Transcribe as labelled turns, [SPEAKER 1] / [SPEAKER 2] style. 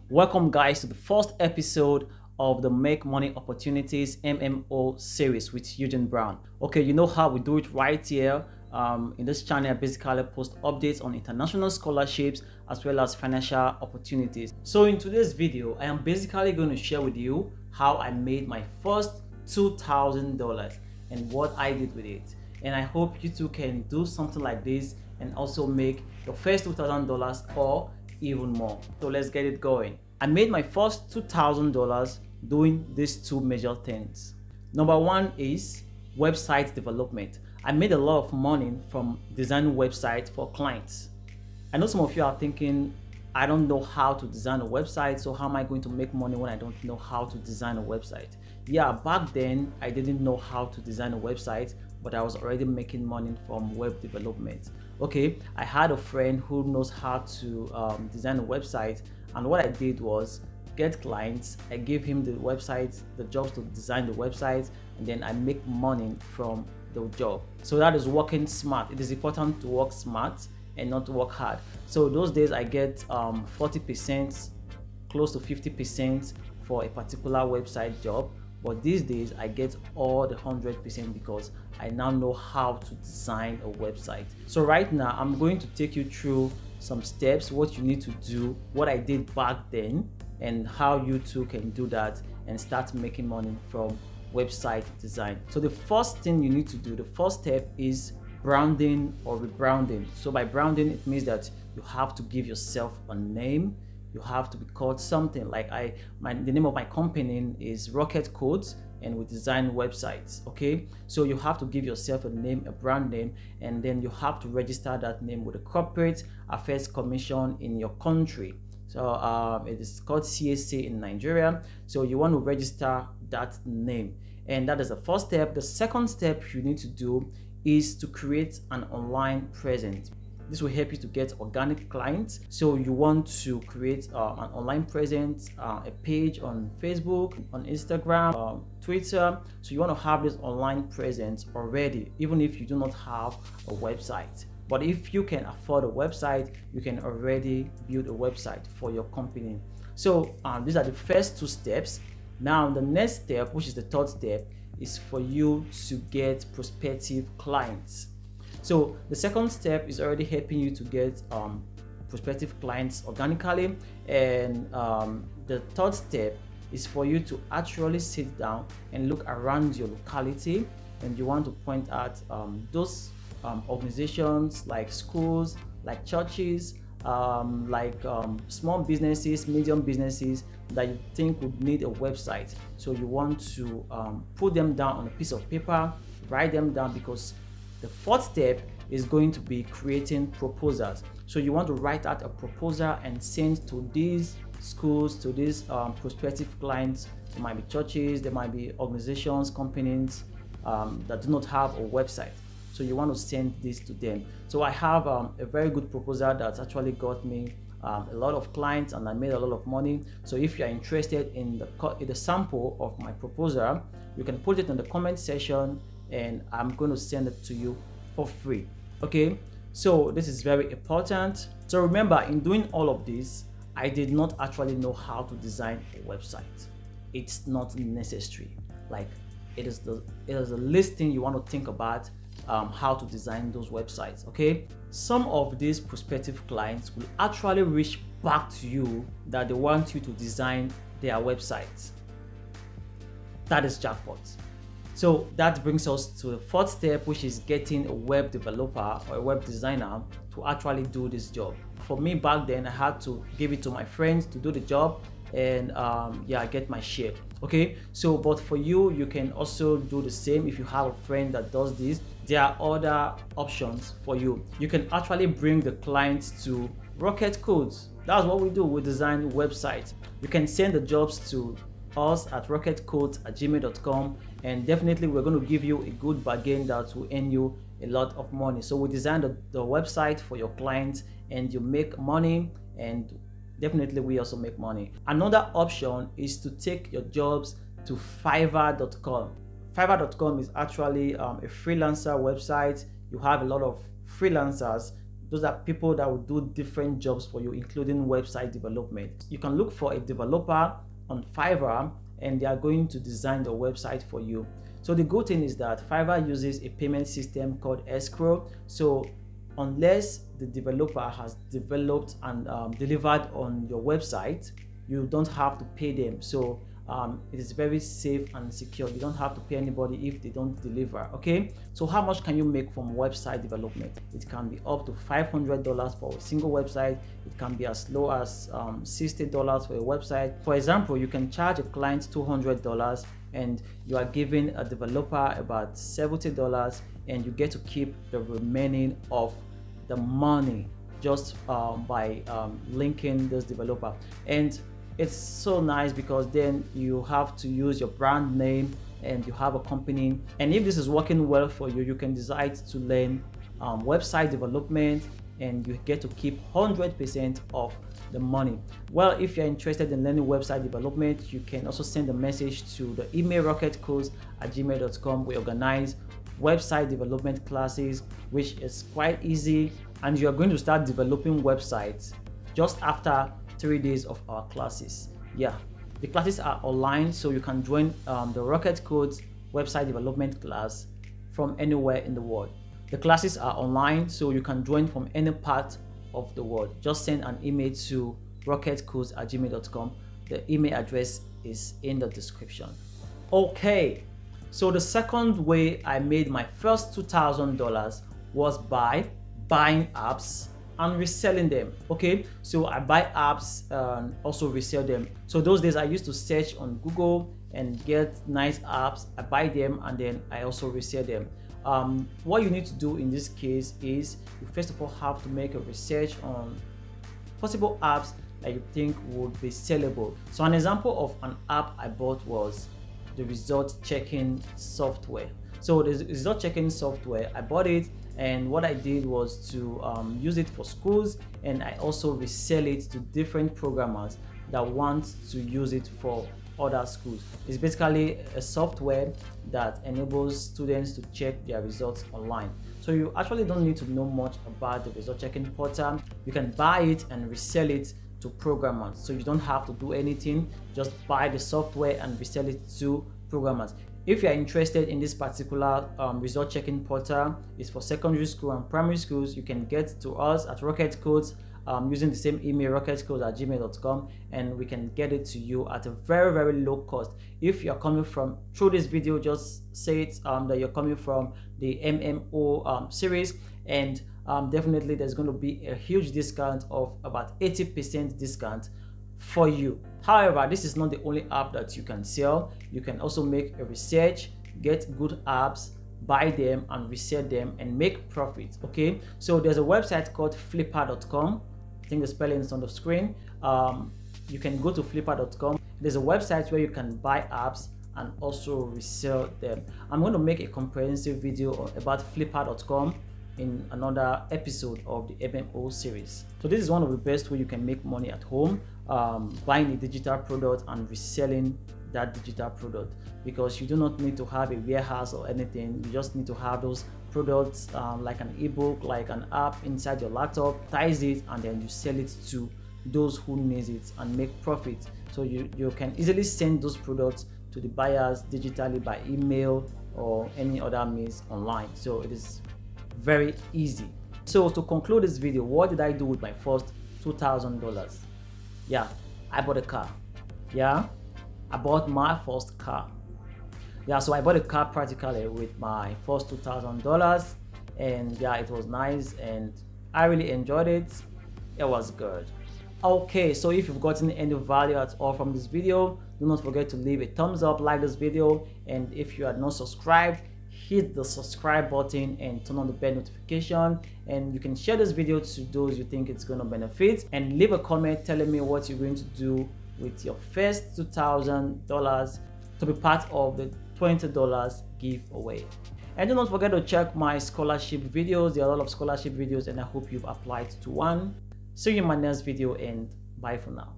[SPEAKER 1] Welcome guys to the first episode of the Make Money Opportunities MMO series with Eugene Brown. Okay, you know how we do it right here. In this channel, I basically post updates on international scholarships as well as financial opportunities. So in today's video, I am basically going to share with you how I made my first $2,000 and what I did with it. And I hope you too can do something like this and also make your first $2,000 or even more. So let's get it going. I made my first $2,000 doing these two major things. Number one is website development. I made a lot of money from designing websites for clients. I know some of you are thinking, I don't know how to design a website, so how am I going to make money when I don't know how to design a website? Yeah, back then I didn't know how to design a website, but I was already making money from web development. Okay, I had a friend who knows how to design a website, and what I did was get clients. I gave him the website, the jobs to design the website, and then I make money from the job. So that is working smart. It is important to work smart and not to work hard. So those days I get 40%, close to 50% for a particular website job. But these days I get all the 100% because I now know how to design a website. So right now I'm going to take you through some steps, what you need to do, what I did back then, and how you too can do that and start making money from website design. So the first thing you need to do, the first step is branding or rebranding. So by branding, it means that you have to give yourself a name. You have to be called something like the name of my company is rocketcodes, and we design websites. Okay, so you have to give yourself a name, a brand name, and then you have to register that name with the Corporate Affairs Commission in your country. So it is called CAC in Nigeria. So you want to register that name, and that is the first step. The second step you need to do is to create an online presence. This will help you to get organic clients. So you want to create an online presence, a page on Facebook, on Instagram, Twitter. So you want to have this online presence already, even if you do not have a website. But if you can afford a website, you can already build a website for your company. So these are the first two steps. Now the next step, which is the third step, is for you to get prospective clients. So the second step is already helping you to get prospective clients organically, and the third step is for you to actually sit down and look around your locality, and you want to point out those organizations like schools, like churches, small businesses, medium businesses that you think would need a website. So you want to put them down on a piece of paper, write them down, because the fourth step is going to be creating proposals. So you want to write out a proposal and send to these schools, to these prospective clients. There might be churches, there might be organizations, companies that do not have a website. So you want to send this to them. So I have a very good proposal that actually got me a lot of clients, and I made a lot of money. So if you are interested in the sample of my proposal, you can put it in the comment section, and I'm going to send it to you for free. Okay, so this is very important. So remember, in doing all of this, I did not actually know how to design a website. It's not necessary. Like it is the least thing you want to think about, how to design those websites. Okay, some of these prospective clients will actually reach back to you that they want you to design their websites. That is jackpot. So that brings us to the fourth step, which is getting a web developer or a web designer to actually do this job. For me back then, I had to give it to my friends to do the job, and yeah, get my share. Okay, so but for you, you can also do the same. If you have a friend that does this, there are other options for you. You can actually bring the clients to rocketcodes. That's what we do. We design websites. You can send the jobs to us at rocketcodes@gmail.com, and definitely we're going to give you a good bargain that will earn you a lot of money. So we design the website for your clients, and you make money, and definitely we also make money. Another option is to take your jobs to Fiverr.com. Fiverr.com is actually a freelancer website. You have a lot of freelancers Those are people that will do different jobs for you, including website development. You can look for a developer on Fiverr and they are going to design the website for you. So the good thing is that Fiverr uses a payment system called escrow. So unless the developer has developed and delivered on your website, you don't have to pay them. So it is very safe and secure. You don't have to pay anybody if they don't deliver. Okay, so how much can you make from website development? It can be up to $500 for a single website. It can be as low as $60 for a website. For example, you can charge a client $200 and you are giving a developer about $70, and you get to keep the remaining of the money just by linking this developer. And it's so nice because then you have to use your brand name and you have a company. And if this is working well for you, you can decide to learn website development and you get to keep 100% of the money. Well, if you're interested in learning website development, you can also send a message to the email rocketcodes@gmail.com. We organize website development classes, which is quite easy, and you're going to start developing websites just after 3 days of our classes. Yeah, the classes are online, so you can join the rocketcodes website development class from anywhere in the world. The classes are online, so you can join from any part of the world. Just send an email to rocketcodes@gmail.com. The email address is in the description. Okay, so the second way I made my first $2,000 was by buying apps and reselling them. Okay, so I buy apps and also resell them. So those days I used to search on Google and get nice apps. I buy them and then I also resell them. What you need to do in this case is you first of all have to make a research on possible apps that you think would be sellable. So an example of an app I bought was the result checking software. So the result checking software, I bought it, and what I did was to use it for schools, and I also resell it to different programmers that want to use it for other schools. It's basically a software that enables students to check their results online. So you actually don't need to know much about the result checking portal. You can buy it and resell it to programmers. So you don't have to do anything, just buy the software and resell it to programmers. If you are interested in this particular result checking portal, it's for secondary school and primary schools, you can get to us at rocketcodes using the same email rocketcodes@gmail.com, and we can get it to you at a very low cost. If you're coming from through this video, just say it that you're coming from the MMO series, and definitely there's going to be a huge discount of about 80% discount for you. However, this is not the only app that you can sell. You can also make a research, get good apps, buy them and resell them and make profit. Okay, so there's a website called flipper.com. I think the spelling is on the screen. You can go to flipper.com. There's a website where you can buy apps and also resell them. I'm going to make a comprehensive video about flipper.com in another episode of the MMO series. So this is one of the best way you can make money at home, buying a digital product and reselling that digital product, because you do not need to have a warehouse or anything. You just need to have those products like an ebook, like an app inside your laptop, ties it, and then you sell it to those who need it and make profit. So you can easily send those products to the buyers digitally by email or any other means online. So it is very easy. So to conclude this video, what did I do with my first $2,000? Yeah, I bought a car. Yeah, I bought my first car. Yeah, so I bought a car practically with my first $2,000, and yeah, it was nice and I really enjoyed it. It was good. Okay, so if you've gotten any value at all from this video, do not forget to leave a thumbs up, like this video, and if you are not subscribed, hit the subscribe button and turn on the bell notification, and you can share this video to those you think it's going to benefit, and leave a comment telling me what you're going to do with your first $2,000 to be part of the $20 giveaway. And do not forget to check my scholarship videos. There are a lot of scholarship videos and I hope you've applied to one. See you in my next video, and bye for now.